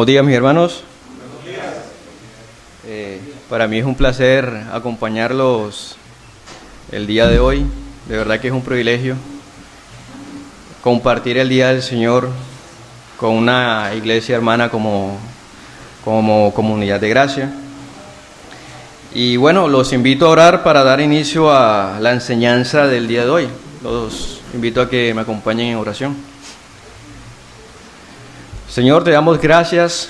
Buenos días, mis hermanos. Para mí es un placer acompañarlos el día de hoy. De verdad que es un privilegio compartir el Día del Señor con una iglesia hermana como Comunidad de Gracia. Y bueno, los invito a orar para dar inicio a la enseñanza del día de hoy. Los invito a que me acompañen en oración. Señor, te damos gracias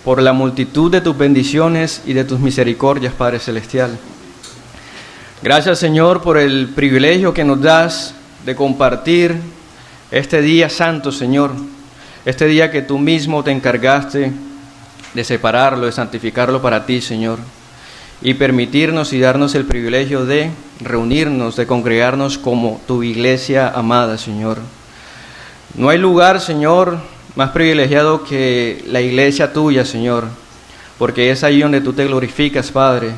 por la multitud de tus bendiciones y de tus misericordias, Padre Celestial. Gracias, Señor, por el privilegio que nos das de compartir este día santo, Señor. Este día que tú mismo te encargaste de separarlo, de santificarlo para ti, Señor. Y permitirnos y darnos el privilegio de reunirnos, de congregarnos como tu iglesia amada, Señor. No hay lugar, Señor, más privilegiado que la iglesia tuya, Señor, porque es allí donde tú te glorificas, Padre,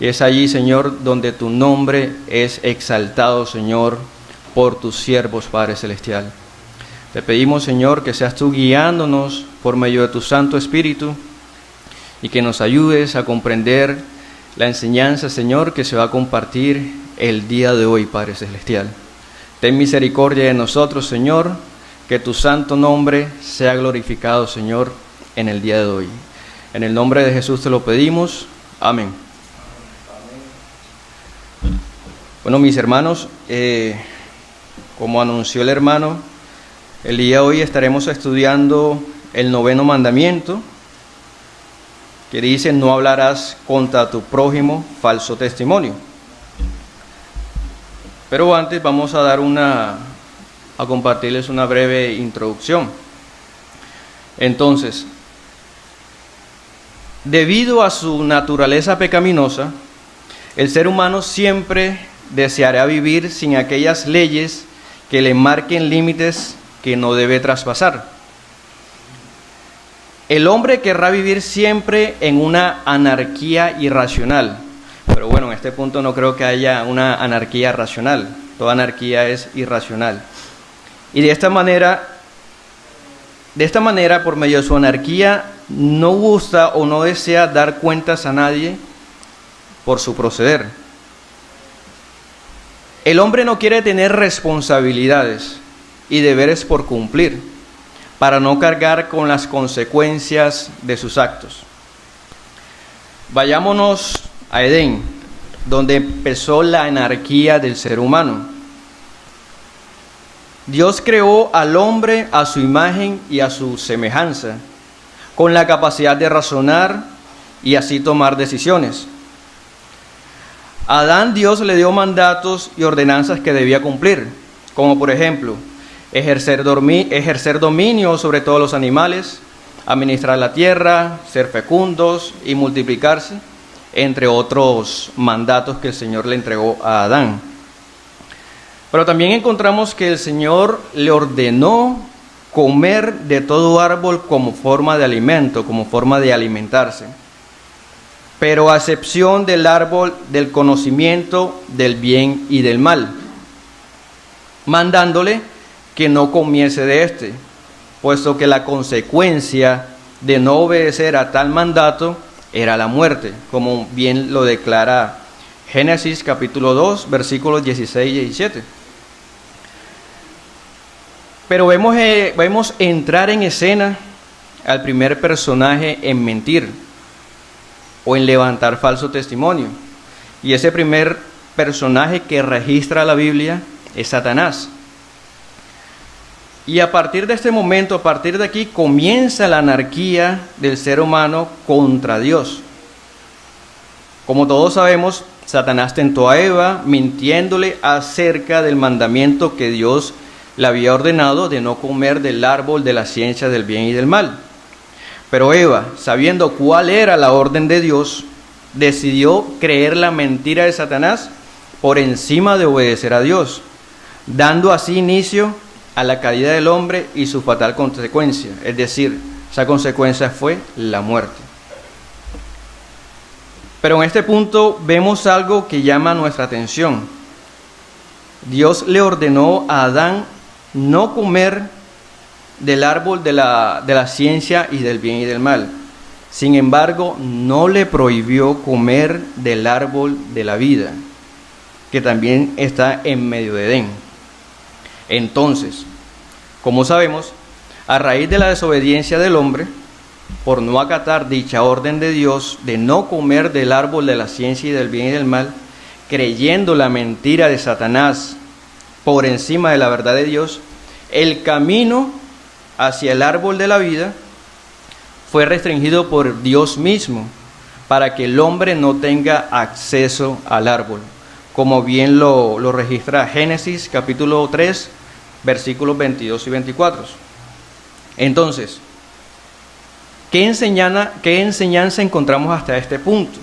y es allí, Señor, donde tu nombre es exaltado, Señor, por tus siervos, Padre Celestial. Te pedimos, Señor, que seas tú guiándonos por medio de tu Santo Espíritu y que nos ayudes a comprender la enseñanza, Señor, que se va a compartir el día de hoy, Padre Celestial. Ten misericordia de nosotros, Señor, que tu santo nombre sea glorificado, Señor, en el día de hoy. En el nombre de Jesús te lo pedimos. Amén. Bueno, mis hermanos, como anunció el hermano, el día de hoy estaremos estudiando el 9º mandamiento, que dice: no hablarás contra tu prójimo falso testimonio. Pero antes vamos a compartirles una breve introducción. Entonces, debido a su naturaleza pecaminosa, el ser humano siempre deseará vivir sin aquellas leyes que le marquen límites que no debe traspasar. El hombre querrá vivir siempre en una anarquía irracional. Pero bueno, en este punto no creo que haya una anarquía racional. Toda anarquía es irracional. Y de esta manera, por medio de su anarquía, no gusta o no desea dar cuentas a nadie por su proceder. El hombre no quiere tener responsabilidades y deberes por cumplir, para no cargar con las consecuencias de sus actos. Vayámonos a Edén, donde empezó la anarquía del ser humano. Dios creó al hombre a su imagen y a su semejanza, con la capacidad de razonar y así tomar decisiones. A Adán Dios le dio mandatos y ordenanzas que debía cumplir, como por ejemplo, ejercer dominio sobre todos los animales, administrar la tierra, ser fecundos y multiplicarse, entre otros mandatos que el Señor le entregó a Adán. Pero también encontramos que el Señor le ordenó comer de todo árbol como forma de alimento, como forma de alimentarse, pero a excepción del árbol del conocimiento del bien y del mal, mandándole que no comiese de este, puesto que la consecuencia de no obedecer a tal mandato era la muerte, como bien lo declara Génesis capítulo 2, versículos 16 y 17. Pero vemos entrar en escena al primer personaje en mentir o en levantar falso testimonio. Y ese primer personaje que registra la Biblia es Satanás. Y a partir de este momento, a partir de aquí, comienza la anarquía del ser humano contra Dios. Como todos sabemos, Satanás tentó a Eva mintiéndole acerca del mandamiento que Dios le había ordenado de no comer del árbol de la ciencia del bien y del mal. Pero Eva, sabiendo cuál era la orden de Dios, decidió creer la mentira de Satanás por encima de obedecer a Dios, dando así inicio a la caída del hombre y su fatal consecuencia, es decir, esa consecuencia fue la muerte. Pero en este punto vemos algo que llama nuestra atención. Dios le ordenó a Adán no comer del árbol de la ciencia y del bien y del mal. Sin embargo, no le prohibió comer del árbol de la vida, que también está en medio de Edén. Entonces, como sabemos, a raíz de la desobediencia del hombre, por no acatar dicha orden de Dios de no comer del árbol de la ciencia y del bien y del mal, creyendo la mentira de Satanás por encima de la verdad de Dios, el camino hacia el árbol de la vida fue restringido por Dios mismo para que el hombre no tenga acceso al árbol, como bien lo registra Génesis capítulo 3, versículos 22 y 24. Entonces, ¿qué enseñanza encontramos hasta este punto?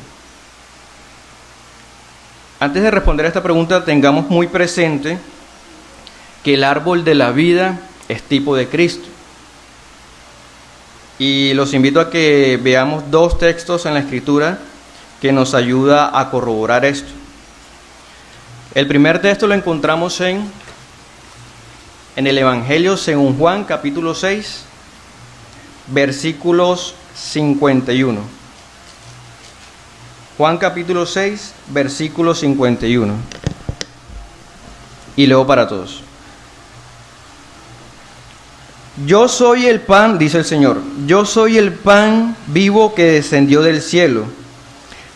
Antes de responder a esta pregunta, tengamos muy presente que el árbol de la vida es tipo de Cristo. Y los invito a que veamos dos textos en la Escritura que nos ayuda a corroborar esto. El primer texto lo encontramos en el Evangelio según Juan, capítulo 6, versículos 51. Juan capítulo 6, versículo 51. Y leo para todos. Yo soy el pan, dice el Señor, yo soy el pan vivo que descendió del cielo.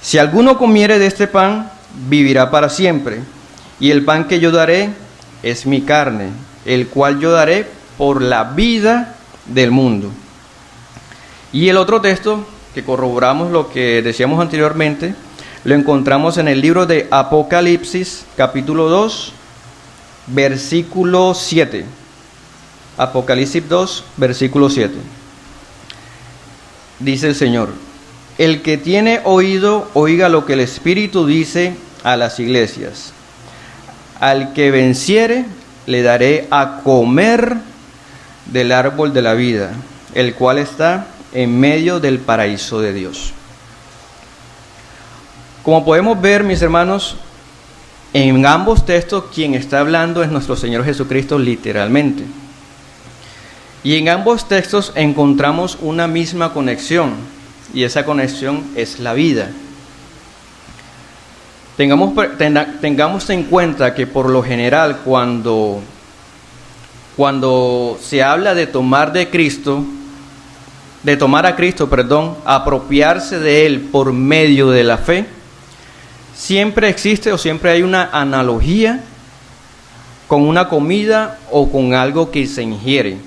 Si alguno comiere de este pan, vivirá para siempre. Y el pan que yo daré es mi carne, el cual yo daré por la vida del mundo. Y el otro texto, que corroboramos lo que decíamos anteriormente, lo encontramos en el libro de Apocalipsis, capítulo 2, versículo 7. Apocalipsis 2, versículo 7. Dice el Señor: el que tiene oído, oiga lo que el Espíritu dice a las iglesias. Al que venciere, le daré a comer del árbol de la vida, el cual está en medio del paraíso de Dios. Como podemos ver, mis hermanos, en ambos textos quien está hablando es nuestro Señor Jesucristo literalmente. Y en ambos textos encontramos una misma conexión, y esa conexión es la vida. Tengamos en cuenta que por lo general cuando se habla de tomar a Cristo, apropiarse de Él por medio de la fe, siempre existe o siempre hay una analogía con una comida o con algo que se ingiere.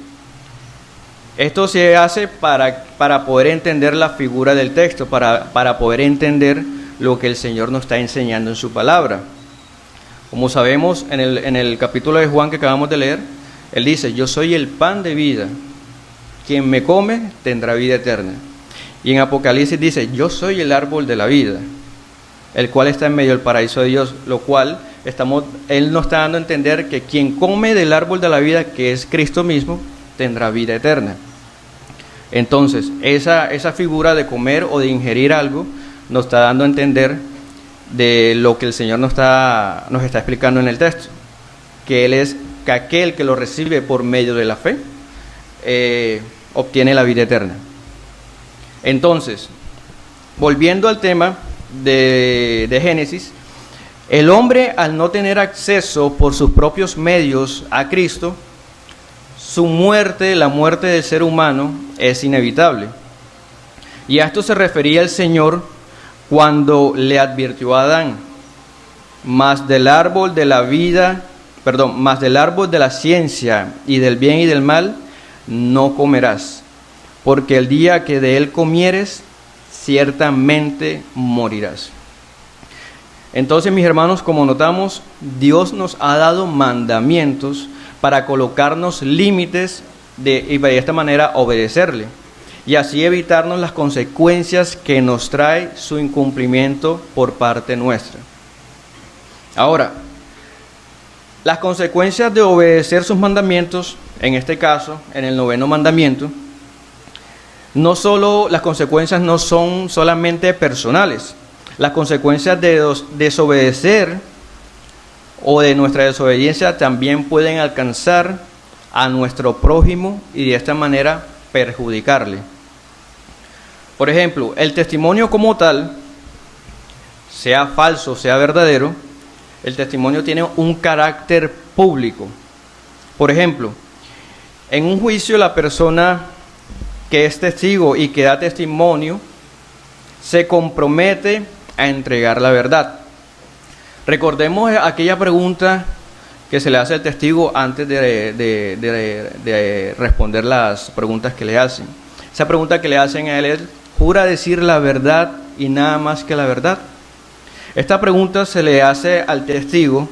Esto se hace para poder entender la figura del texto, para poder entender lo que el Señor nos está enseñando en su palabra. Como sabemos, en el capítulo de Juan que acabamos de leer, Él dice: yo soy el pan de vida, quien me come tendrá vida eterna. Y en Apocalipsis dice: yo soy el árbol de la vida, el cual está en medio del paraíso de Dios, lo cual Él nos está dando a entender que quien come del árbol de la vida, que es Cristo mismo, tendrá vida eterna. Entonces, esa figura de comer o de ingerir algo nos está dando a entender de lo que el Señor nos está explicando en el texto, que Él es que aquel que lo recibe por medio de la fe obtiene la vida eterna. Entonces, volviendo al tema de Génesis, el hombre, al no tener acceso por sus propios medios a Cristo, su muerte, la muerte del ser humano, es inevitable. Y a esto se refería el Señor cuando le advirtió a Adán: más del árbol de la ciencia y del bien y del mal no comerás, porque el día que de él comieres, ciertamente morirás. Entonces, mis hermanos, como notamos, Dios nos ha dado mandamientos para colocarnos límites y de esta manera obedecerle, y así evitarnos las consecuencias que nos trae su incumplimiento por parte nuestra. Ahora, las consecuencias de obedecer sus mandamientos, en este caso, en el 9º mandamiento, las consecuencias no son solamente personales. Las consecuencias de desobedecer o de nuestra desobediencia también pueden alcanzar a nuestro prójimo y de esta manera perjudicarle. Por ejemplo, el testimonio como tal, sea falso, sea verdadero, el testimonio tiene un carácter público. Por ejemplo, en un juicio la persona que es testigo y que da testimonio se compromete a entregar la verdad. Recordemos aquella pregunta que se le hace al testigo antes de responder las preguntas que le hacen. Esa pregunta que le hacen a él es: ¿jura decir la verdad y nada más que la verdad? Esta pregunta se le hace al testigo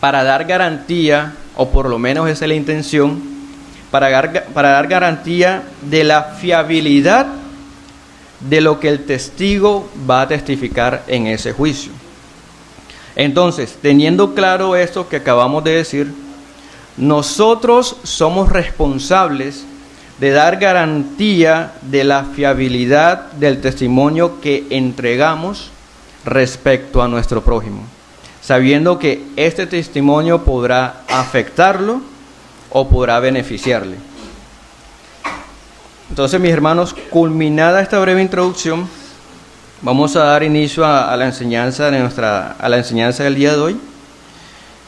para dar garantía, o por lo menos esa es la intención, para dar garantía de la fiabilidad de lo que el testigo va a testificar en ese juicio. Entonces, teniendo claro esto que acabamos de decir, nosotros somos responsables de dar garantía de la fiabilidad del testimonio que entregamos respecto a nuestro prójimo, sabiendo que este testimonio podrá afectarlo o podrá beneficiarle. Entonces, mis hermanos, culminada esta breve introducción, vamos a dar inicio a la enseñanza del día de hoy.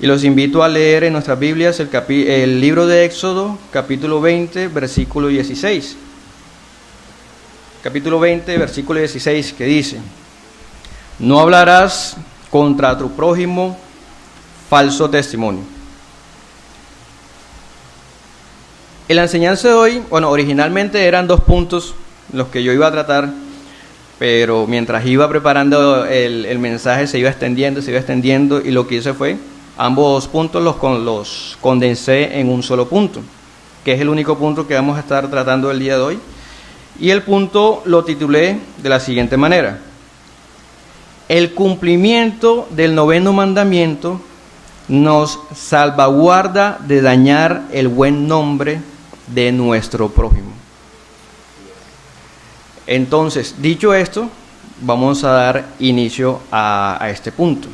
Y los invito a leer en nuestras Biblias el libro de Éxodo, capítulo 20, versículo 16. Capítulo 20, versículo 16, que dice: no hablarás contra tu prójimo falso testimonio. En la enseñanza de hoy, originalmente eran 2 puntos los que yo iba a tratar, pero mientras iba preparando el mensaje se iba extendiendo, y lo que hice fue, ambos puntos los condensé en un solo punto, que es el único punto que vamos a estar tratando el día de hoy. Y el punto lo titulé de la siguiente manera: el cumplimiento del 9º mandamiento nos salvaguarda de dañar el buen nombre de nuestro prójimo. Entonces, dicho esto, vamos a dar inicio a este punto.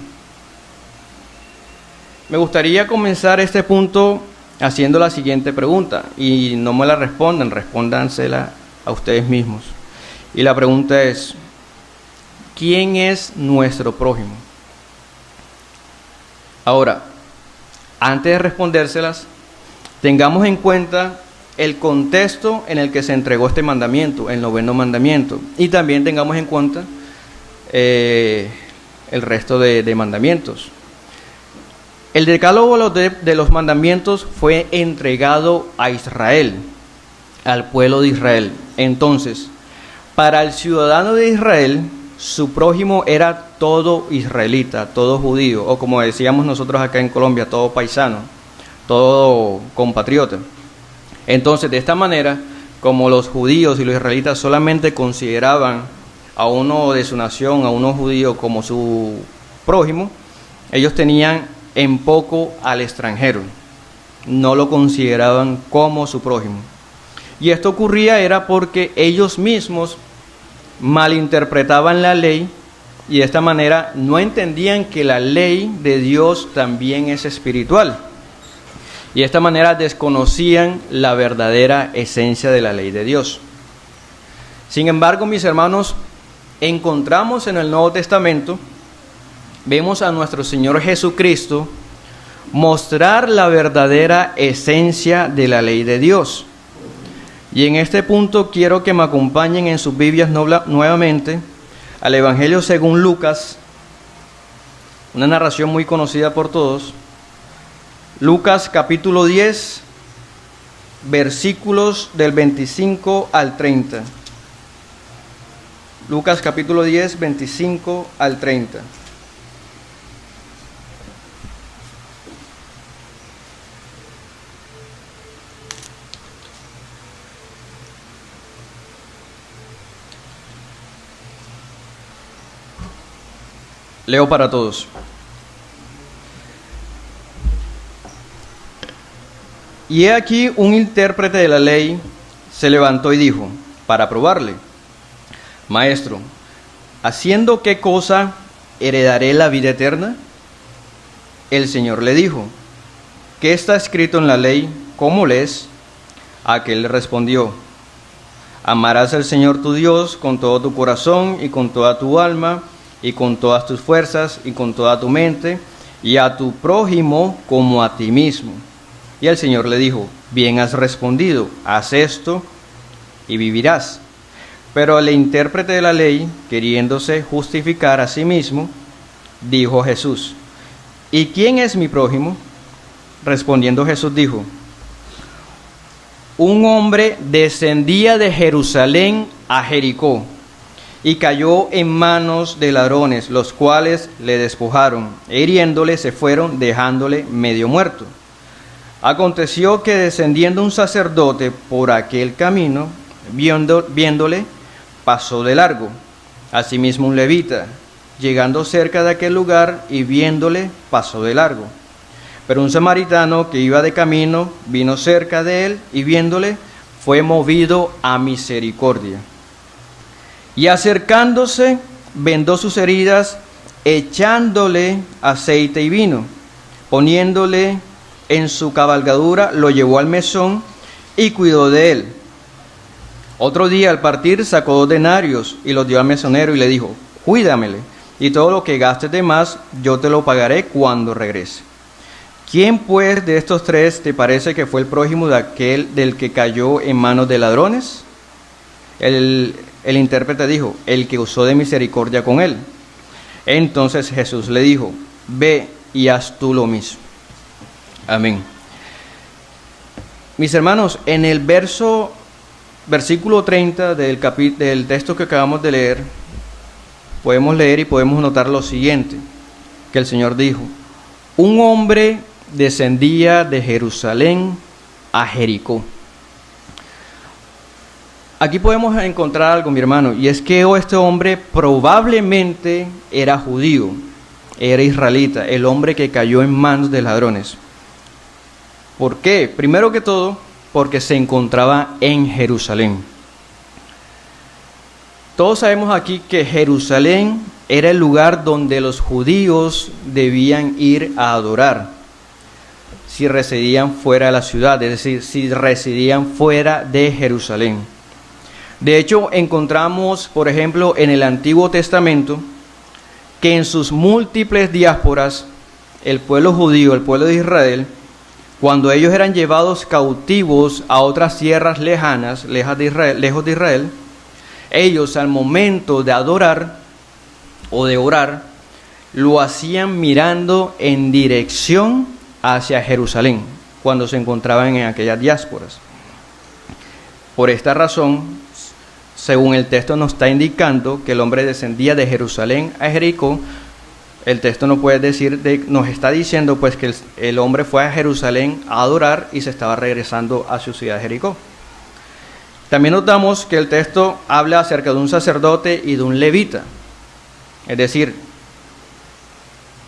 Me gustaría comenzar este punto haciendo la siguiente pregunta, y no me la respondan, respóndansela a ustedes mismos. Y la pregunta es: ¿quién es nuestro prójimo? Ahora, antes de respondérselas, tengamos en cuenta el contexto en el que se entregó este mandamiento, el 9º mandamiento, y también tengamos en cuenta el resto de mandamientos. El decálogo de los mandamientos fue entregado a Israel, al pueblo de Israel. Entonces, para el ciudadano de Israel, su prójimo era todo israelita, todo judío, o como decíamos nosotros acá en Colombia, todo paisano, todo compatriota. Entonces, de esta manera, como los judíos y los israelitas solamente consideraban a uno de su nación, a uno judío, como su prójimo, ellos tenían en poco al extranjero, no lo consideraban como su prójimo. Y esto ocurría era porque ellos mismos malinterpretaban la ley, y de esta manera no entendían que la ley de Dios también es espiritual, y de esta manera desconocían la verdadera esencia de la ley de Dios. Sin embargo, mis hermanos, encontramos en el Nuevo Testamento, vemos a nuestro Señor Jesucristo mostrar la verdadera esencia de la ley de Dios. Y en este punto quiero que me acompañen en sus Biblias nuevamente al Evangelio según Lucas, una narración muy conocida por todos. Lucas capítulo 10, versículos del 25 al 30. Lucas capítulo 10, 25 al 30. Leo para todos. Y he aquí un intérprete de la ley se levantó y dijo, para probarle: Maestro, ¿haciendo qué cosa heredaré la vida eterna? El Señor le dijo, ¿qué está escrito en la ley ¿cómo lees? Aquel le respondió: amarás al Señor tu Dios con todo tu corazón y con toda tu alma y con todas tus fuerzas y con toda tu mente, y a tu prójimo como a ti mismo. Y el Señor le dijo: bien has respondido, haz esto y vivirás. Pero el intérprete de la ley, queriéndose justificar a sí mismo, dijo a Jesús: ¿y quién es mi prójimo? Respondiendo Jesús dijo: un hombre descendía de Jerusalén a Jericó y cayó en manos de ladrones, los cuales le despojaron, e hiriéndole se fueron, dejándole medio muerto. Aconteció que descendiendo un sacerdote por aquel camino, viéndole, pasó de largo. Asimismo un levita, llegando cerca de aquel lugar y viéndole, pasó de largo. Pero un samaritano que iba de camino vino cerca de él y viéndole, fue movido a misericordia. Y acercándose, vendó sus heridas, echándole aceite y vino, poniéndole en su cabalgadura, lo llevó al mesón y cuidó de él. Otro día al partir sacó 2 denarios y los dio al mesonero y le dijo: cuídamele, y todo lo que gastes de más yo te lo pagaré cuando regrese. ¿Quién pues de estos 3 te parece que fue el prójimo de aquel del que cayó en manos de ladrones? El intérprete dijo: el que usó de misericordia con él. Entonces Jesús le dijo: ve y haz tú lo mismo. Amén. Mis hermanos, en el versículo 30 del texto que acabamos de leer, podemos leer y podemos notar lo siguiente, que el Señor dijo: un hombre descendía de Jerusalén a Jericó. Aquí podemos encontrar algo, mi hermano, y es que este hombre probablemente era judío, era israelita, el hombre que cayó en manos de ladrones. ¿Por qué? Primero que todo, porque se encontraba en Jerusalén. Todos sabemos aquí que Jerusalén era el lugar donde los judíos debían ir a adorar si residían fuera de la ciudad, es decir, si residían fuera de Jerusalén. De hecho, encontramos, por ejemplo, en el Antiguo Testamento, que en sus múltiples diásporas, el pueblo judío, el pueblo de Israel, cuando ellos eran llevados cautivos a otras tierras lejanas, lejos de Israel, ellos al momento de adorar o de orar, lo hacían mirando en dirección hacia Jerusalén, cuando se encontraban en aquellas diásporas. Por esta razón, según el texto nos está indicando que el hombre descendía de Jerusalén a Jericó, el texto nos está diciendo pues que el hombre fue a Jerusalén a adorar y se estaba regresando a su ciudad de Jericó. También notamos que el texto habla acerca de un sacerdote y de un levita, es decir,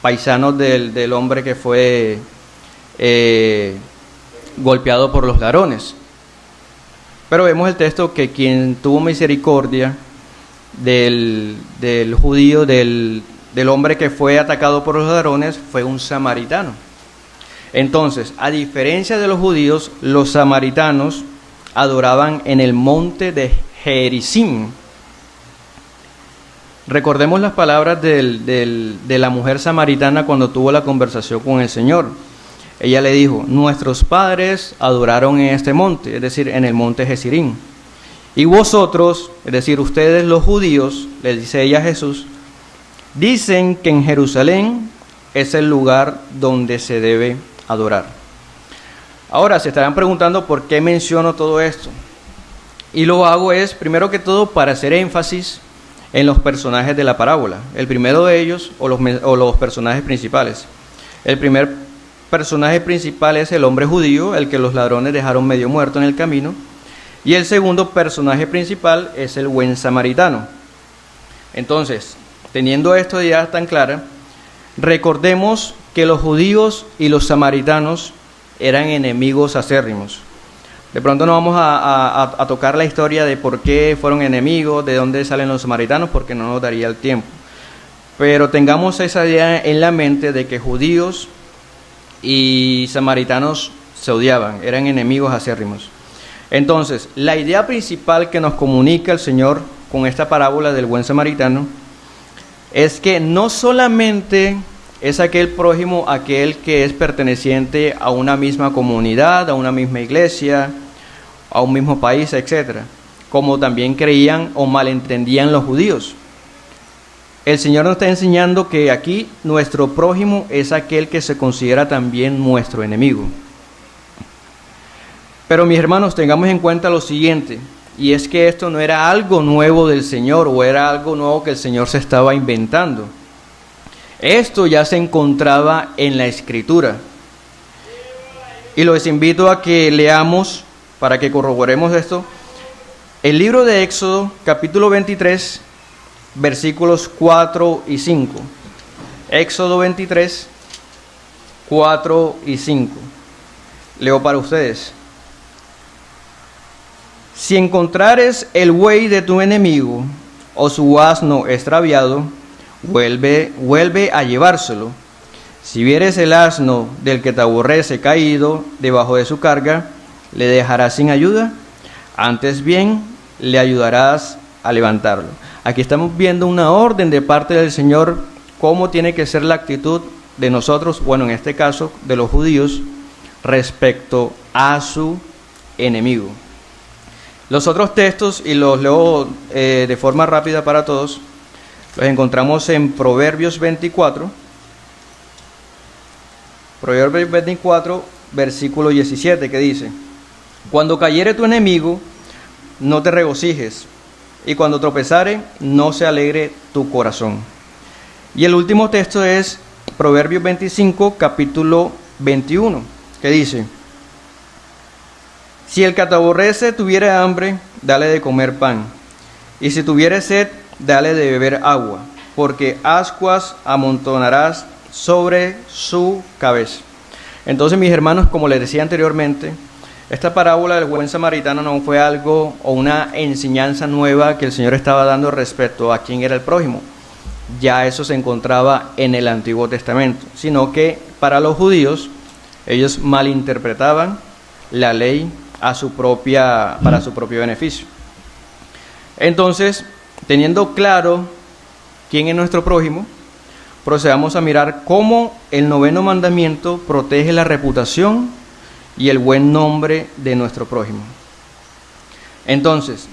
paisanos del hombre que fue golpeado por los ladrones. Pero vemos el texto que quien tuvo misericordia del judío, del hombre que fue atacado por los ladrones, fue un samaritano. Entonces, a diferencia de los judíos, los samaritanos adoraban en el monte de Gerizim. Recordemos las palabras de la mujer samaritana cuando tuvo la conversación con el Señor. Ella le dijo: nuestros padres adoraron en este monte, es decir, en el monte Gerizim. Y vosotros, es decir, ustedes los judíos, le dice ella a Jesús, dicen que en Jerusalén es el lugar donde se debe adorar. Ahora se estarán preguntando por qué menciono todo esto. Y lo hago es, primero que todo, para hacer énfasis en los personajes de la parábola. El primero de ellos, o los personajes principales. El primer personaje principal es el hombre judío, el que los ladrones dejaron medio muerto en el camino. Y el segundo personaje principal es el buen samaritano. Entonces, teniendo esto ya tan clara, recordemos que los judíos y los samaritanos eran enemigos acérrimos. De pronto no vamos a tocar la historia de por qué fueron enemigos, de dónde salen los samaritanos, porque no nos daría el tiempo. Pero tengamos esa idea en la mente de que judíos y samaritanos se odiaban, eran enemigos acérrimos. Entonces, la idea principal que nos comunica el Señor con esta parábola del buen samaritano es que no solamente es aquel prójimo, aquel que es perteneciente a una misma comunidad, a una misma iglesia, a un mismo país, etc., como también creían o malentendían los judíos. El Señor nos está enseñando que aquí nuestro prójimo es aquel que se considera también nuestro enemigo. Pero mis hermanos, tengamos en cuenta lo siguiente, y es que esto no era algo nuevo del Señor, o era algo nuevo que el Señor se estaba inventando. Esto ya se encontraba en la Escritura. Y los invito a que leamos, para que corroboremos esto, el libro de Éxodo, capítulo 23, versículos 4 y 5. Éxodo 23, 4 y 5. Leo para ustedes. Si encontrares el buey de tu enemigo o su asno extraviado, vuelve a llevárselo. Si vieres el asno del que te aborrece caído debajo de su carga, ¿le dejarás sin ayuda? Antes bien, le ayudarás a levantarlo. Aquí estamos viendo una orden de parte del Señor, cómo tiene que ser la actitud de nosotros, bueno, en este caso, de los judíos, respecto a su enemigo. Los otros textos, y los leo de forma rápida para todos, los encontramos en Proverbios 24, versículo 17, que dice: Cuando cayere tu enemigo, no te regocijes, y cuando tropezare, no se alegre tu corazón. Y el último texto es Proverbios 25, capítulo 21, que dice: Si el que te aborrece tuviere hambre, dale de comer pan, y si tuviere sed, dale de beber agua, porque ascuas amontonarás sobre su cabeza. Entonces, mis hermanos, como les decía anteriormente, esta parábola del buen samaritano no fue algo o una enseñanza nueva que el Señor estaba dando respecto a quién era el prójimo. Ya eso se encontraba en el Antiguo Testamento, sino que para los judíos, ellos malinterpretaban la ley para su propio beneficio. Entonces, teniendo claro quién es nuestro prójimo, procedamos a mirar cómo el noveno mandamiento protege la reputación y el buen nombre de nuestro prójimo. Entonces,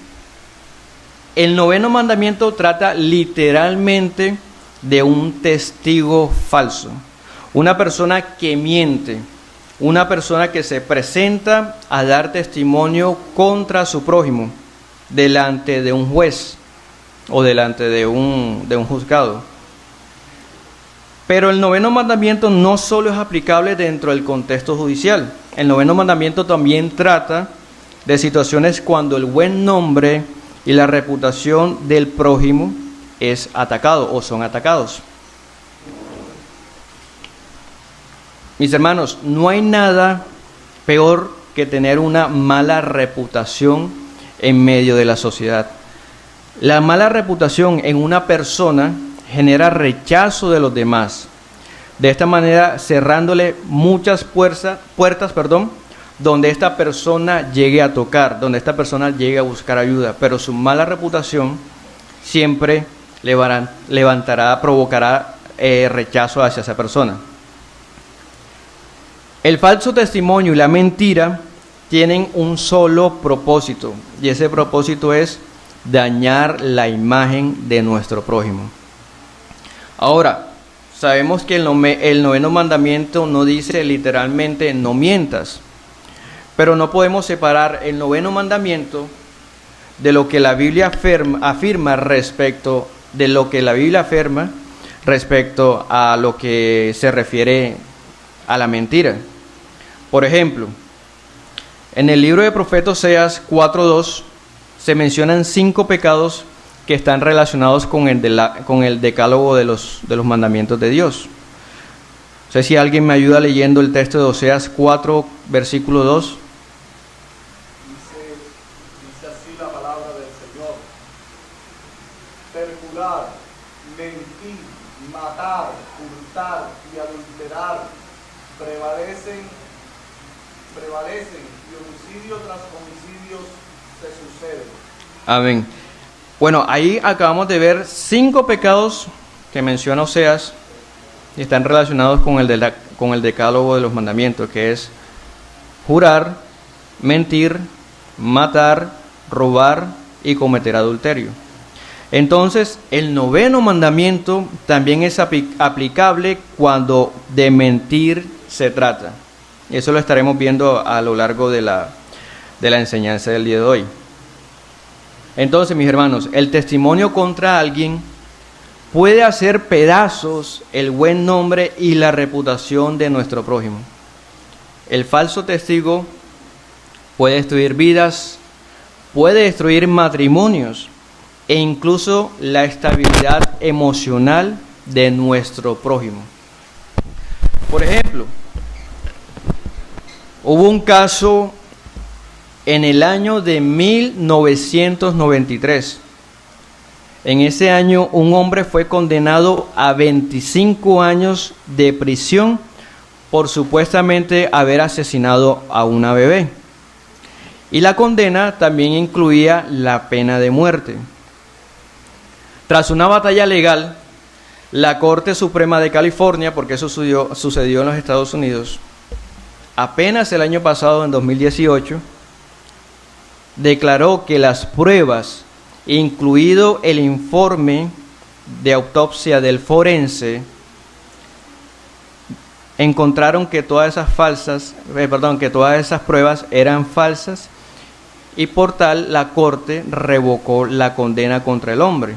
el noveno mandamiento trata literalmente de un testigo falso, una persona que miente, una persona que se presenta a dar testimonio contra su prójimo delante de un juez o delante de un juzgado. Pero el noveno mandamiento no solo es aplicable dentro del contexto judicial. El noveno mandamiento también trata de situaciones cuando el buen nombre y la reputación del prójimo es atacado o son atacados. Mis hermanos, no hay nada peor que tener una mala reputación en medio de la sociedad. La mala reputación en una persona genera rechazo de los demás. De esta manera, cerrándole muchas puertas, donde esta persona llegue a tocar, donde esta persona llegue a buscar ayuda. Pero su mala reputación siempre provocará rechazo hacia esa persona. El falso testimonio y la mentira tienen un solo propósito, y ese propósito es dañar la imagen de nuestro prójimo. Ahora, sabemos que el noveno mandamiento no dice literalmente no mientas, pero no podemos separar el noveno mandamiento de lo que la Biblia afirma respecto a lo que se refiere a la mentira. Por ejemplo, en el libro de profeta Oseas 4:2 se mencionan 5 pecados que están relacionados con el decálogo de los mandamientos de Dios. No sé si alguien me ayuda leyendo el texto de Oseas 4, versículo 2. Dice así la palabra del Señor: perjurar, mentir, matar, hurtar y adulterar prevalecen prevalecen y homicidio tras homicidio se sucede. Amén. Bueno, ahí acabamos de ver 5 pecados que menciona Oseas y están relacionados con el decálogo de los mandamientos, que es jurar, mentir, matar, robar y cometer adulterio. Entonces, el 9º mandamiento también es aplicable cuando de mentir se trata. Eso lo estaremos viendo a lo largo de la enseñanza del día de hoy. Entonces, mis hermanos, el testimonio contra alguien puede hacer pedazos el buen nombre y la reputación de nuestro prójimo. El falso testigo puede destruir vidas, puede destruir matrimonios e incluso la estabilidad emocional de nuestro prójimo. Por ejemplo, hubo un caso en el año de 1993. En ese año un hombre fue condenado a 25 años de prisión por supuestamente haber asesinado a una bebé. Y la condena también incluía la pena de muerte. Tras una batalla legal, la Corte Suprema de California, porque eso sucedió en los Estados Unidos, apenas el año pasado, en 2018, declaró que las pruebas, incluido el informe de autopsia del forense, encontraron que todas esas pruebas eran falsas y por tal la Corte revocó la condena contra el hombre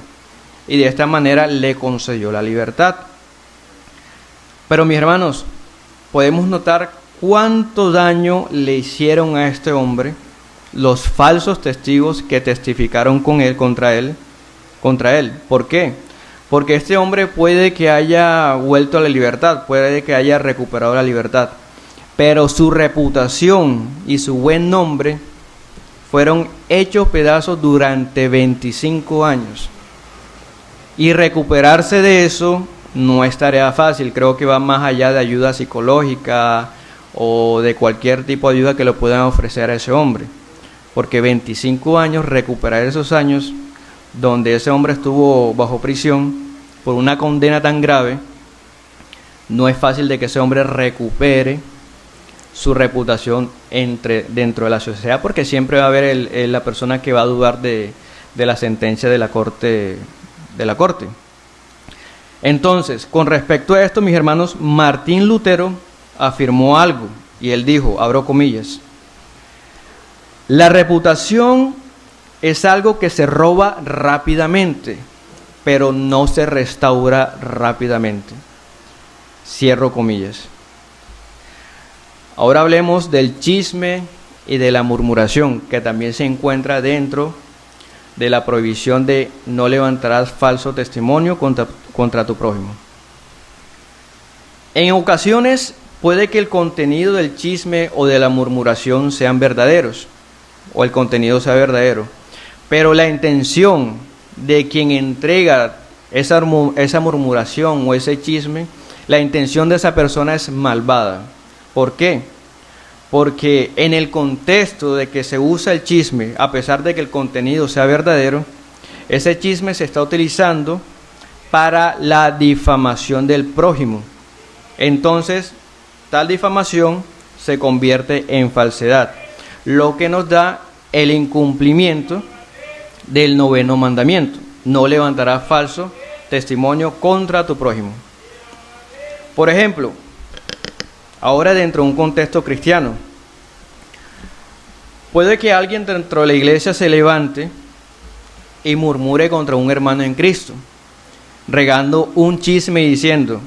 y de esta manera le concedió la libertad. Pero mis hermanos, podemos notar cuánto daño le hicieron a este hombre los falsos testigos que testificaron contra él. ¿Por qué? Porque este hombre puede que haya vuelto a la libertad, puede que haya recuperado la libertad, pero su reputación y su buen nombre fueron hechos pedazos durante 25 años. Y recuperarse de eso no es tarea fácil, creo que va más allá de ayuda psicológica o de cualquier tipo de ayuda que le puedan ofrecer a ese hombre. Porque 25 años, recuperar esos años donde ese hombre estuvo bajo prisión por una condena tan grave, no es fácil de que ese hombre recupere su reputación dentro de la sociedad, porque siempre va a haber la persona que va a dudar de la sentencia de la corte. Entonces, con respecto a esto, mis hermanos, Martín Lutero afirmó algo, y él dijo, abro comillas: la reputación es algo que se roba rápidamente, pero no se restaura rápidamente. Cierro comillas. Ahora hablemos del chisme y de la murmuración, que también se encuentra dentro de la prohibición de no levantarás falso testimonio contra tu prójimo. En ocasiones puede que el contenido del chisme o de la murmuración sean verdaderos, o el contenido sea verdadero, pero la intención de quien entrega esa murmuración o ese chisme, la intención de esa persona es malvada. ¿Por qué? Porque en el contexto de que se usa el chisme, a pesar de que el contenido sea verdadero, ese chisme se está utilizando para la difamación del prójimo. Entonces, tal difamación se convierte en falsedad, lo que nos da el incumplimiento del 9º mandamiento: no levantarás falso testimonio contra tu prójimo. Por ejemplo, ahora dentro de un contexto cristiano, puede que alguien dentro de la iglesia se levante y murmure contra un hermano en Cristo, regando un chisme y diciendo,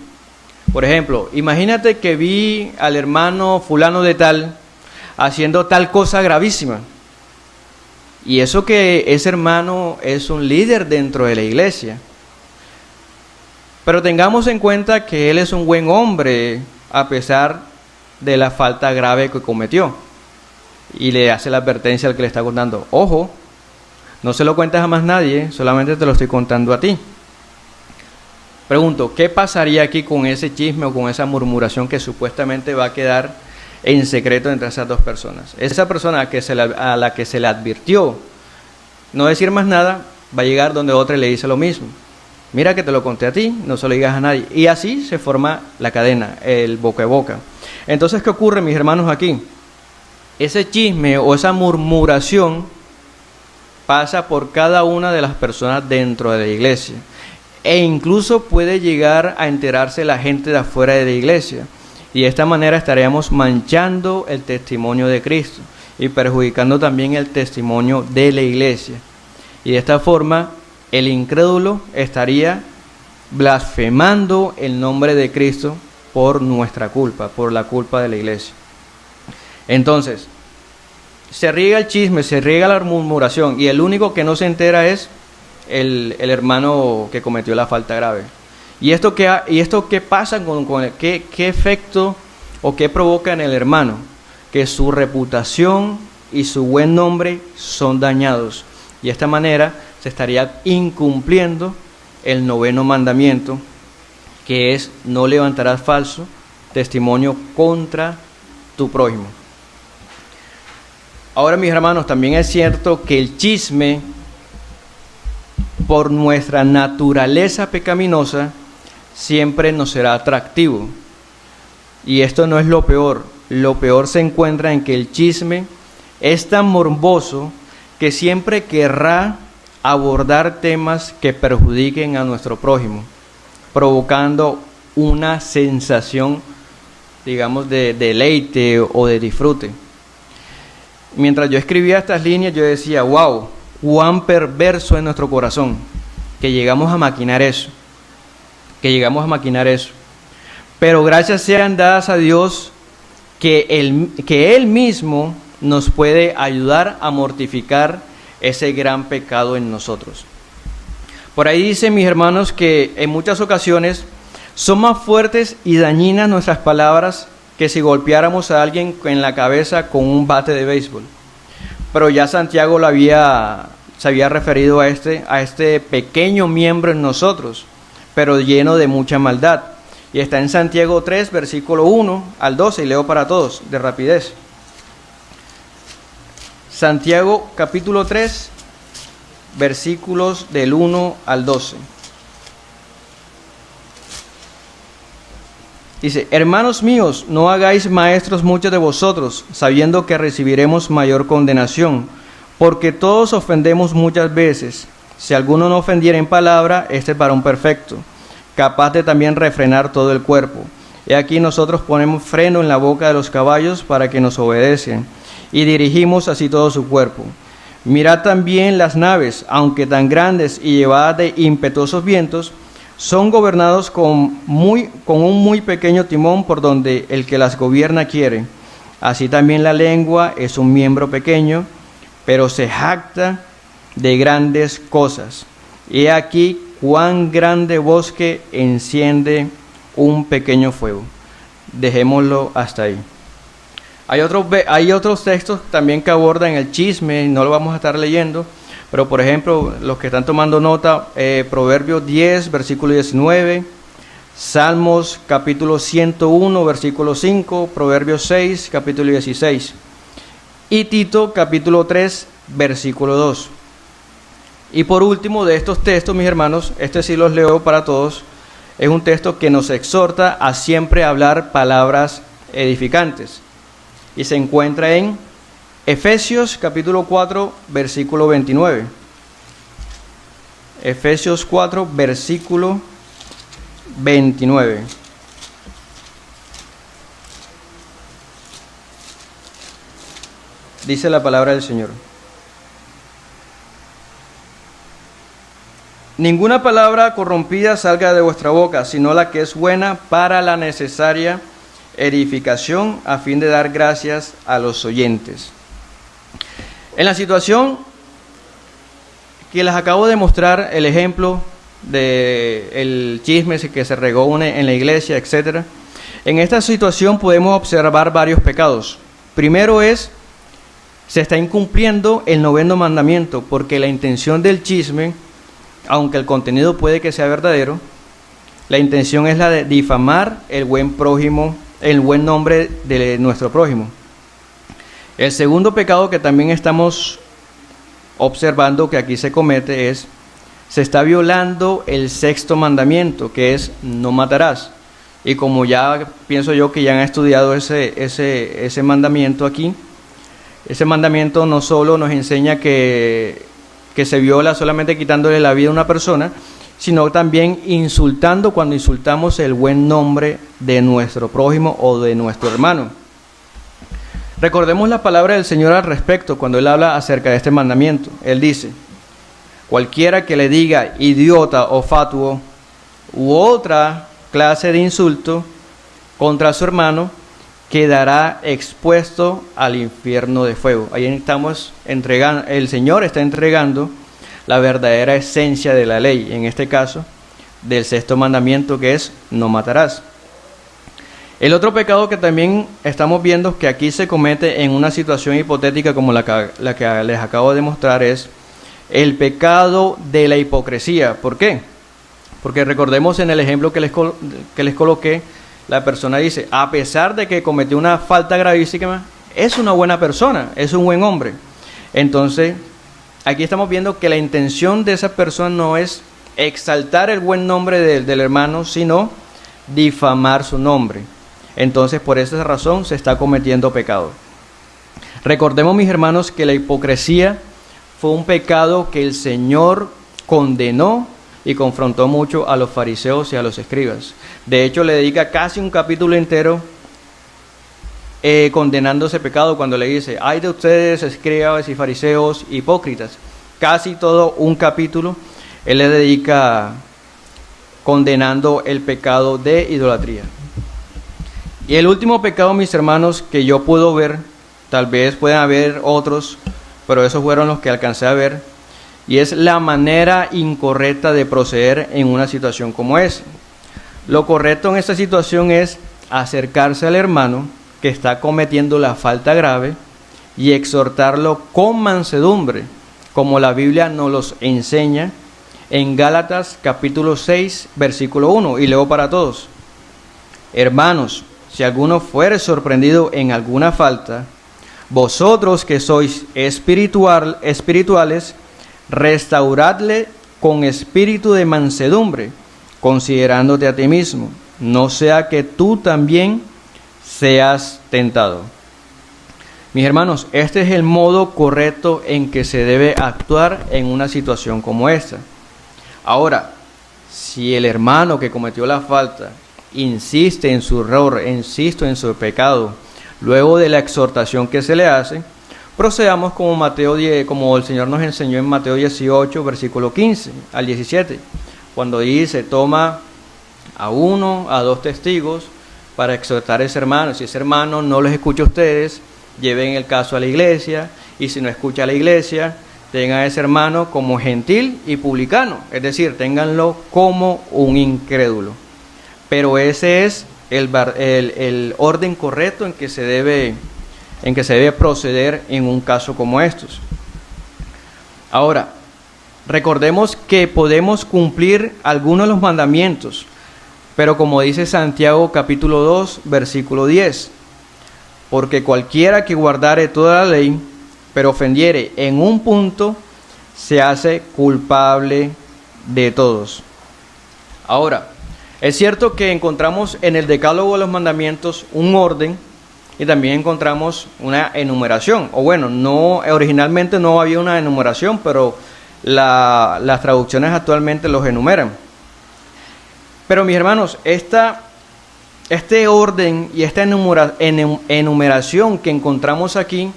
por ejemplo, imagínate que vi al hermano fulano de tal haciendo tal cosa gravísima. Y eso que ese hermano es un líder dentro de la iglesia. Pero tengamos en cuenta que él es un buen hombre a pesar de la falta grave que cometió. Y le hace la advertencia al que le está contando: ojo, no se lo cuentes a más nadie, solamente te lo estoy contando a ti. Pregunto, ¿qué pasaría aquí con ese chisme o con esa murmuración que supuestamente va a quedar en secreto entre esas dos personas. Esa persona a la que se le advirtió no decir más nada, va a llegar donde otra y le dice lo mismo. Mira que te lo conté a ti, no se lo digas a nadie. Y así se forma la cadena, el boca a boca. Entonces, ¿qué ocurre, mis hermanos, aquí? Ese chisme o esa murmuración pasa por cada una de las personas dentro de la iglesia. E incluso puede llegar a enterarse la gente de afuera de la iglesia. Y de esta manera estaríamos manchando el testimonio de Cristo y perjudicando también el testimonio de la iglesia. Y de esta forma, el incrédulo estaría blasfemando el nombre de Cristo por nuestra culpa, por la culpa de la iglesia. Entonces, se riega el chisme, se riega la murmuración, y el único que no se entera es el hermano que cometió la falta grave. ¿Y esto qué pasa qué efecto o qué provoca en el hermano? Que su reputación y su buen nombre son dañados. Y de esta manera se estaría incumpliendo el 9º mandamiento, que es: no levantarás falso testimonio contra tu prójimo. Ahora, mis hermanos, también es cierto que el chisme, por nuestra naturaleza pecaminosa, siempre nos será atractivo. Y esto no es lo peor. Lo peor se encuentra en que el chisme es tan morboso que siempre querrá abordar temas que perjudiquen a nuestro prójimo, provocando una sensación, digamos, de deleite o de disfrute. Mientras yo escribía estas líneas, yo decía: wow, cuán perverso es nuestro corazón, que llegamos a maquinar eso. Pero gracias sean dadas a Dios que Él mismo nos puede ayudar a mortificar ese gran pecado en nosotros. Por ahí dicen, mis hermanos, que en muchas ocasiones son más fuertes y dañinas nuestras palabras que si golpeáramos a alguien en la cabeza con un bate de béisbol. Pero ya Santiago se había referido a este pequeño miembro en nosotros, pero lleno de mucha maldad. Y está en Santiago 3, versículo 1 al 12, y leo para todos, de rapidez. Santiago capítulo 3, versículos del 1 al 12. Dice: hermanos míos, no hagáis maestros muchos de vosotros, sabiendo que recibiremos mayor condenación, porque todos ofendemos muchas veces. Si alguno no ofendiera en palabra, este es varón perfecto, capaz de también refrenar todo el cuerpo. He aquí nosotros ponemos freno en la boca de los caballos para que nos obedecen, y dirigimos así todo su cuerpo. Mirad también las naves, aunque tan grandes y llevadas de impetuosos vientos, son gobernados con un muy pequeño timón por donde el que las gobierna quiere. Así también la lengua es un miembro pequeño, pero se jacta de grandes cosas. He aquí cuán grande bosque enciende un pequeño fuego. Dejémoslo hasta ahí. Hay otros textos también que abordan el chisme, no lo vamos a estar leyendo, pero por ejemplo, los que están tomando nota, Proverbios 10, versículo 19, Salmos capítulo 101, versículo 5, Proverbios 6, capítulo 16, y Tito capítulo 3, versículo 2. Y por último de estos textos, mis hermanos, este sí los leo para todos, es un texto que nos exhorta a siempre hablar palabras edificantes. Y se encuentra en Efesios capítulo 4, versículo 29. Efesios 4, versículo 29. Dice la palabra del Señor: ninguna palabra corrompida salga de vuestra boca, sino la que es buena para la necesaria edificación, a fin de dar gracias a los oyentes. En la situación que les acabo de mostrar, el ejemplo del chisme que se regó en la iglesia, etc. En esta situación podemos observar varios pecados. Primero se está incumpliendo el 9º mandamiento, porque la intención del chisme, aunque el contenido puede que sea verdadero, la intención es la de difamar el buen prójimo el buen nombre de nuestro prójimo. El segundo pecado que también estamos observando que aquí se comete es, se está violando el sexto mandamiento, que es no matarás. Y como ya pienso yo que ya han estudiado ese mandamiento aquí, ese mandamiento no solo nos enseña que se viola solamente quitándole la vida a una persona, sino también insultando cuando insultamos el buen nombre de nuestro prójimo o de nuestro hermano. Recordemos la palabra del Señor al respecto cuando Él habla acerca de este mandamiento. Él dice, cualquiera que le diga idiota o fatuo u otra clase de insulto contra su hermano quedará expuesto al infierno de fuego. Ahí estamos entregando, el Señor está entregando la verdadera esencia de la ley, en este caso del sexto mandamiento, que es no matarás. El otro pecado que también estamos viendo que aquí se comete en una situación hipotética como la que les acabo de mostrar es el pecado de la hipocresía. ¿Por qué? Porque recordemos en el ejemplo que les coloqué, la persona dice, a pesar de que cometió una falta gravísima, es una buena persona, es un buen hombre. Entonces, aquí estamos viendo que la intención de esa persona no es exaltar el buen nombre del hermano, sino difamar su nombre. Entonces, por esa razón se está cometiendo pecado. Recordemos, mis hermanos, que la hipocresía fue un pecado que el Señor condenó y confrontó mucho a los fariseos y a los escribas. De hecho, le dedica casi un capítulo entero condenando ese pecado cuando le dice, ay de ustedes, escribas y fariseos hipócritas. Casi todo un capítulo él le dedica condenando el pecado de idolatría. Y el último pecado, mis hermanos, que yo puedo ver, tal vez puedan haber otros, pero esos fueron los que alcancé a ver, y es la manera incorrecta de proceder en una situación como esa. Lo correcto en esta situación es acercarse al hermano que está cometiendo la falta grave y exhortarlo con mansedumbre, como la Biblia nos los enseña en Gálatas capítulo 6, versículo 1, y leo para todos. Hermanos, si alguno fuere sorprendido en alguna falta, vosotros que sois espirituales, restauradle con espíritu de mansedumbre, considerándote a ti mismo, no sea que tú también seas tentado. Mis hermanos, este es el modo correcto en que se debe actuar en una situación como esta. Ahora, si el hermano que cometió la falta insiste en su error, insiste en su pecado, luego de la exhortación que se le hace, procedamos como el Señor nos enseñó en Mateo 18, versículo 15 al 17, cuando dice, toma a 1, a 2 testigos para exhortar a ese hermano. Si ese hermano no los escucha a ustedes, lleven el caso a la iglesia, y si no escucha a la iglesia, tengan a ese hermano como gentil y publicano, es decir, ténganlo como un incrédulo. Pero ese es el orden correcto en que se debe proceder en un caso como estos. Ahora, recordemos que podemos cumplir algunos de los mandamientos, pero como dice Santiago capítulo 2, versículo 10, porque cualquiera que guardare toda la ley, pero ofendiere en un punto, se hace culpable de todos. Ahora, es cierto que encontramos en el decálogo de los mandamientos un orden y también encontramos una enumeración. O bueno, originalmente no había una enumeración, pero las traducciones actualmente los enumeran. Pero mis hermanos, este orden y esta enumeración que encontramos aquí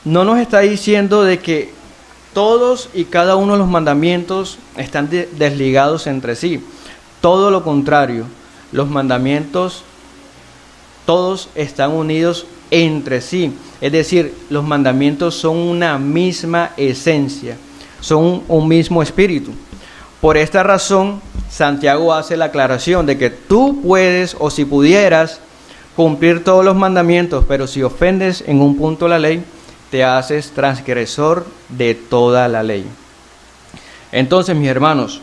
no nos está diciendo de que todos y cada uno de los mandamientos están desligados entre sí. Todo lo contrario, los mandamientos todos están unidos entre sí. Es decir, los mandamientos son una misma esencia, son un mismo espíritu. Por esta razón, Santiago hace la aclaración de que tú puedes, o si pudieras, cumplir todos los mandamientos, pero si ofendes en un punto la ley, te haces transgresor de toda la ley. Entonces, mis hermanos,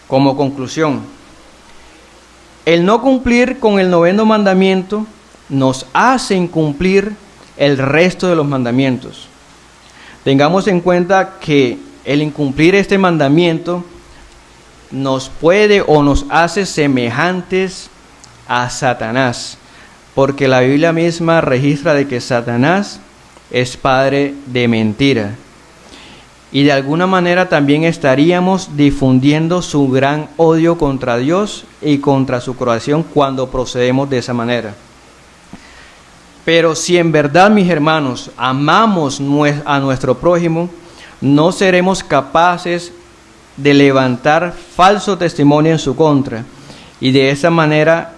como conclusión, El no cumplir con el 9º mandamiento nos hace incumplir el resto de los mandamientos. Tengamos en cuenta que el incumplir este mandamiento nos puede o nos hace semejantes a Satanás, porque la Biblia misma registra de que Satanás es padre de mentira. Y de alguna manera también estaríamos difundiendo su gran odio contra Dios y contra su creación cuando procedemos de esa manera. Pero si en verdad, mis hermanos, amamos a nuestro prójimo, no seremos capaces de levantar falso testimonio en su contra. Y de esa manera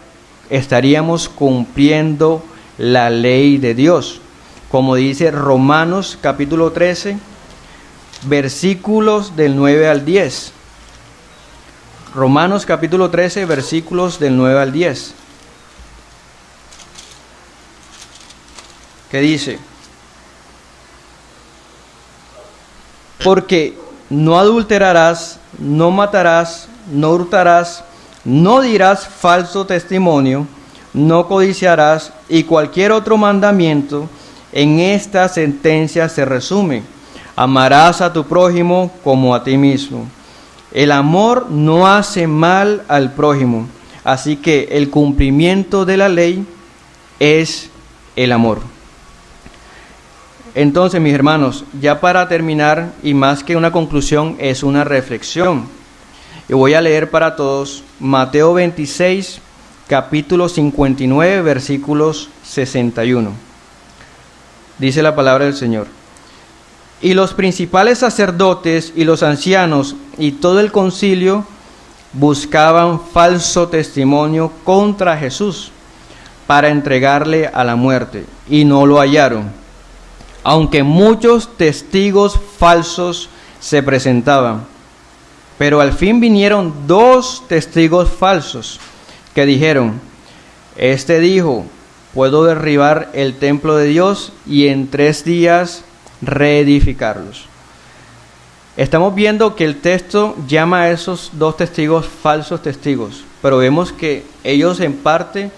estaríamos cumpliendo la ley de Dios. Como dice Romanos capítulo 13, versículos del 9 al 10. Romanos capítulo 13, versículos del 9 al 10. Que dice: porque no adulterarás, no matarás, no hurtarás, no dirás falso testimonio, no codiciarás, y cualquier otro mandamiento en esta sentencia se resume: amarás a tu prójimo como a ti mismo. El amor no hace mal al prójimo, así que el cumplimiento de la ley es el amor. Entonces, mis hermanos, ya para terminar, y más que una conclusión, es una reflexión. Y voy a leer para todos Mateo 26, capítulo 59, versículos 61. Dice la palabra del Señor: y los principales sacerdotes y los ancianos y todo el concilio buscaban falso testimonio contra Jesús para entregarle a la muerte, y no lo hallaron, aunque muchos testigos falsos se presentaban. Pero al fin vinieron 2 testigos falsos que dijeron: este dijo, puedo derribar el templo de Dios y en 3 días reedificarlos. Estamos viendo que el texto llama a esos 2 testigos falsos testigos, pero vemos que ellos en parte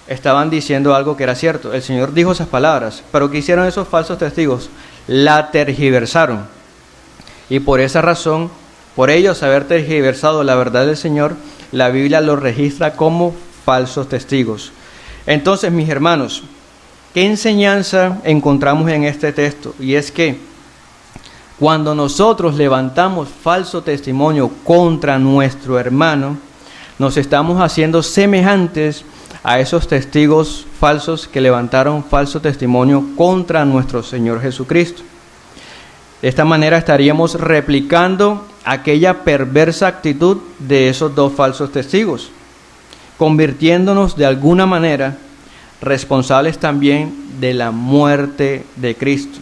estaban diciendo algo que era cierto. El Señor dijo esas palabras, pero ¿qué hicieron esos falsos testigos? La tergiversaron. Y por esa razón, por ellos haber tergiversado la verdad del Señor, la Biblia los registra como falsos testigos. Entonces, mis hermanos, ¿qué enseñanza encontramos en este texto? Y es que cuando nosotros levantamos falso testimonio contra nuestro hermano, nos estamos haciendo semejantes a esos testigos falsos que levantaron falso testimonio contra nuestro Señor Jesucristo. De esta manera estaríamos replicando aquella perversa actitud de esos 2 falsos testigos, convirtiéndonos de alguna manera responsables también de la muerte de Cristo.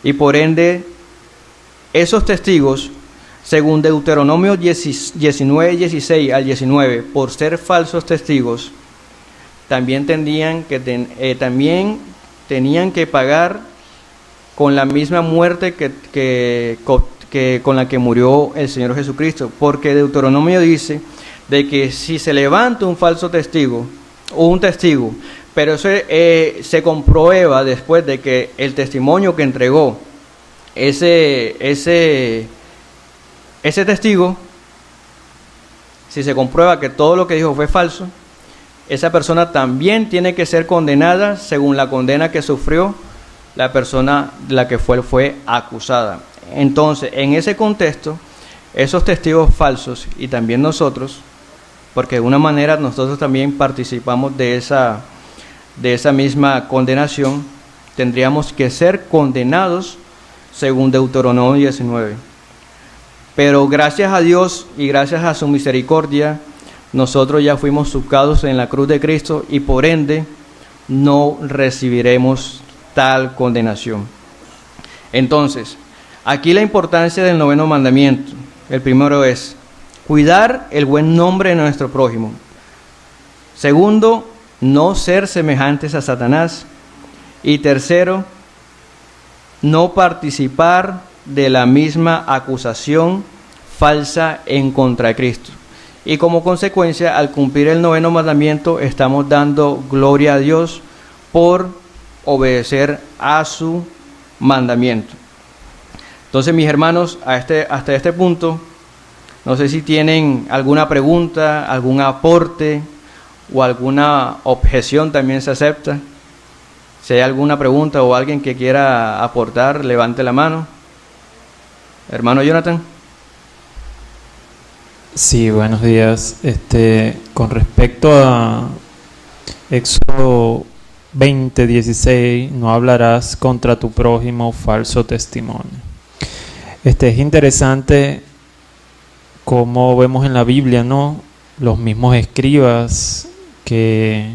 Y por ende, esos testigos, según Deuteronomio 19, 16 al 19, por ser falsos testigos, también tenían que pagar con la misma muerte que con la que murió el Señor Jesucristo, porque Deuteronomio dice de que si se levanta un falso testigo o un testigo, pero eso se comprueba después de que el testimonio que entregó ese testigo, si se comprueba que todo lo que dijo fue falso, esa persona también tiene que ser condenada según la condena que sufrió la persona de la que fue acusada. Entonces, en ese contexto, esos testigos falsos y también nosotros, porque de una manera nosotros también participamos de esa misma condenación, tendríamos que ser condenados según Deuteronomio 19. Pero gracias a Dios y gracias a su misericordia, nosotros ya fuimos juzgados en la cruz de Cristo y por ende no recibiremos tal condenación. Entonces, aquí la importancia del 9º mandamiento. El primero es cuidar el buen nombre de nuestro prójimo. Segundo, no ser semejantes a Satanás. Y tercero, no participar de la misma acusación falsa en contra de Cristo. Y como consecuencia, al cumplir el 9º mandamiento, estamos dando gloria a Dios por obedecer a su mandamiento. Entonces, mis hermanos, hasta este punto, no sé si tienen alguna pregunta, algún aporte o alguna objeción, también se acepta. Si hay alguna pregunta o alguien que quiera aportar, levante la mano. Hermano Jonathan. Sí, buenos días. Con respecto a Éxodo 20:16, no hablarás contra tu prójimo falso testimonio. Es interesante cómo vemos en la Biblia, ¿no? Los mismos escribas que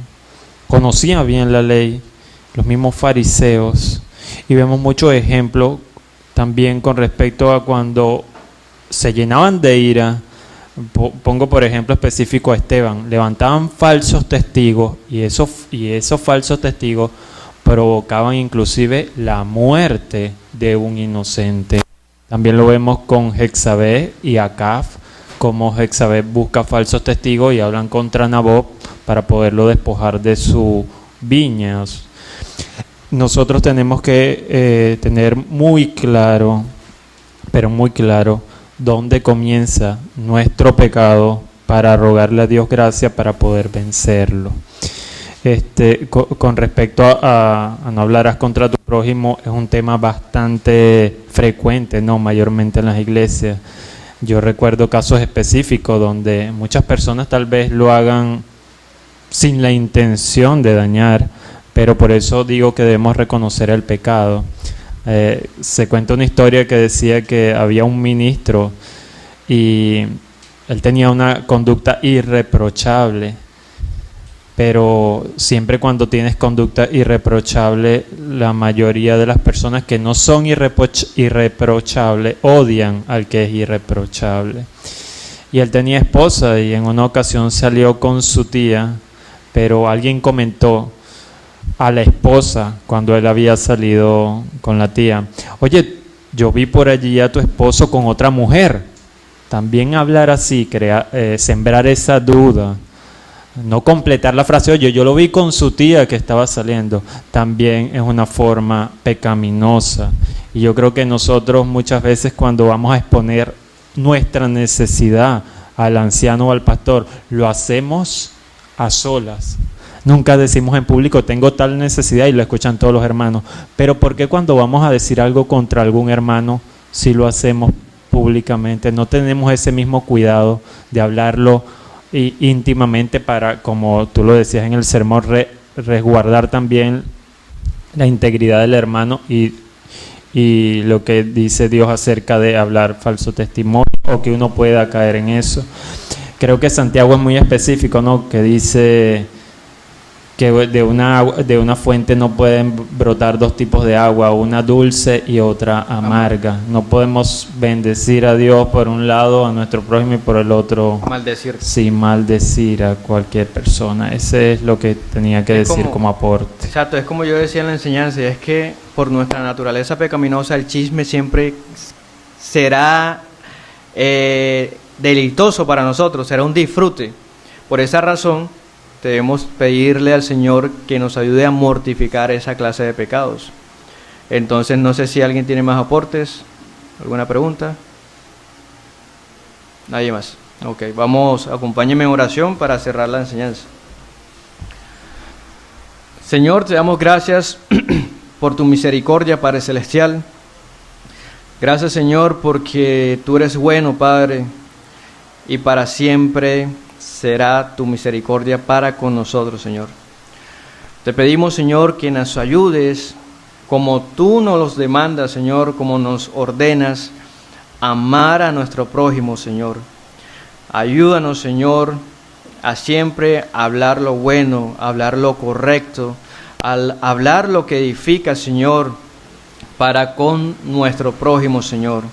conocían bien la ley, los mismos fariseos, y vemos muchos ejemplos también con respecto a cuando se llenaban de ira. Pongo por ejemplo específico a Esteban, levantaban falsos testigos y esos falsos testigos provocaban inclusive la muerte de un inocente. También lo vemos con Jezabel y Acab, como Jezabel busca falsos testigos y hablan contra Nabot para poderlo despojar de sus viñas. Nosotros tenemos que tener muy claro, pero muy claro, dónde comienza nuestro pecado para rogarle a Dios gracia para poder vencerlo. Con respecto a no hablarás contra tu prójimo, es un tema bastante frecuente, ¿no? Mayormente en las iglesias. Yo recuerdo casos específicos donde muchas personas tal vez lo hagan sin la intención de dañar, pero por eso digo que debemos reconocer el pecado. Se cuenta una historia que decía que había un ministro y él tenía una conducta irreprochable, pero siempre cuando tienes conducta irreprochable, la mayoría de las personas que no son irreprochables odian al que es irreprochable. Y él tenía esposa y en una ocasión salió con su tía, pero alguien comentó a la esposa cuando él había salido con la tía: oye, yo vi por allí a tu esposo con otra mujer. También hablar así, sembrar esa duda, no completar la frase: oye, yo lo vi con su tía que estaba saliendo, también es una forma pecaminosa. Y yo creo que nosotros muchas veces, cuando vamos a exponer nuestra necesidad al anciano o al pastor, lo hacemos a solas. Nunca decimos en público: tengo tal necesidad, y lo escuchan todos los hermanos. Pero ¿por qué cuando vamos a decir algo contra algún hermano, si lo hacemos públicamente? No tenemos ese mismo cuidado de hablarlo íntimamente para, como tú lo decías en el sermón, resguardar también la integridad del hermano y lo que dice Dios acerca de hablar falso testimonio, o que uno pueda caer en eso. Creo que Santiago es muy específico, ¿no? Que dice que de una fuente no pueden brotar dos tipos de agua, una dulce y otra amarga. No podemos bendecir a Dios por un lado, a nuestro prójimo, y por el otro maldecir. Sí, maldecir a cualquier persona. Ese es lo que tenía que decir como aporte. Exacto, es como yo decía en la enseñanza, es que por nuestra naturaleza pecaminosa el chisme siempre será deleitoso para nosotros, será un disfrute. Por esa razón debemos pedirle al Señor que nos ayude a mortificar esa clase de pecados. Entonces, no sé si alguien tiene más aportes, alguna pregunta. Nadie más. Ok, vamos, acompáñenme en oración para cerrar la enseñanza. Señor, te damos gracias por tu misericordia, Padre Celestial. Gracias, Señor, porque tú eres bueno, Padre, y para siempre será tu misericordia para con nosotros, Señor. Te pedimos, Señor, que nos ayudes, como tú nos los demandas, Señor, como nos ordenas, amar a nuestro prójimo, Señor. Ayúdanos, Señor, a siempre hablar lo bueno, hablar lo correcto, al hablar lo que edifica, Señor, para con nuestro prójimo, Señor.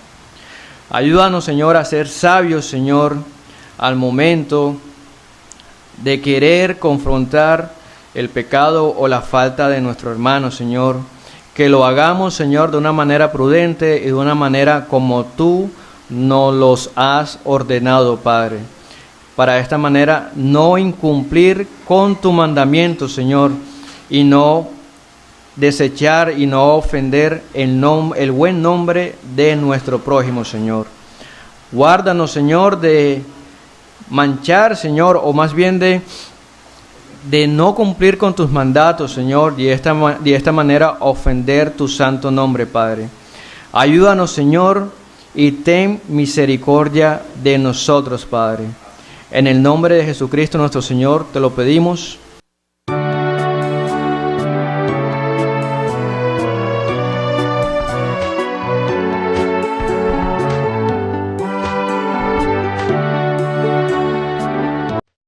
Ayúdanos, Señor, a ser sabios, Señor, al momento de querer confrontar el pecado o la falta de nuestro hermano, Señor. Que lo hagamos, Señor, de una manera prudente y de una manera como tú nos los has ordenado, Padre. para de esta manera no incumplir con tu mandamiento, Señor, y no desechar y no ofender el buen nombre de nuestro prójimo, Señor. Guárdanos, Señor, de manchar, Señor, o más bien de no cumplir con tus mandatos, Señor, y de esta manera ofender tu santo nombre, Padre. Ayúdanos, Señor, y ten misericordia de nosotros, Padre. En el nombre de Jesucristo nuestro Señor te lo pedimos.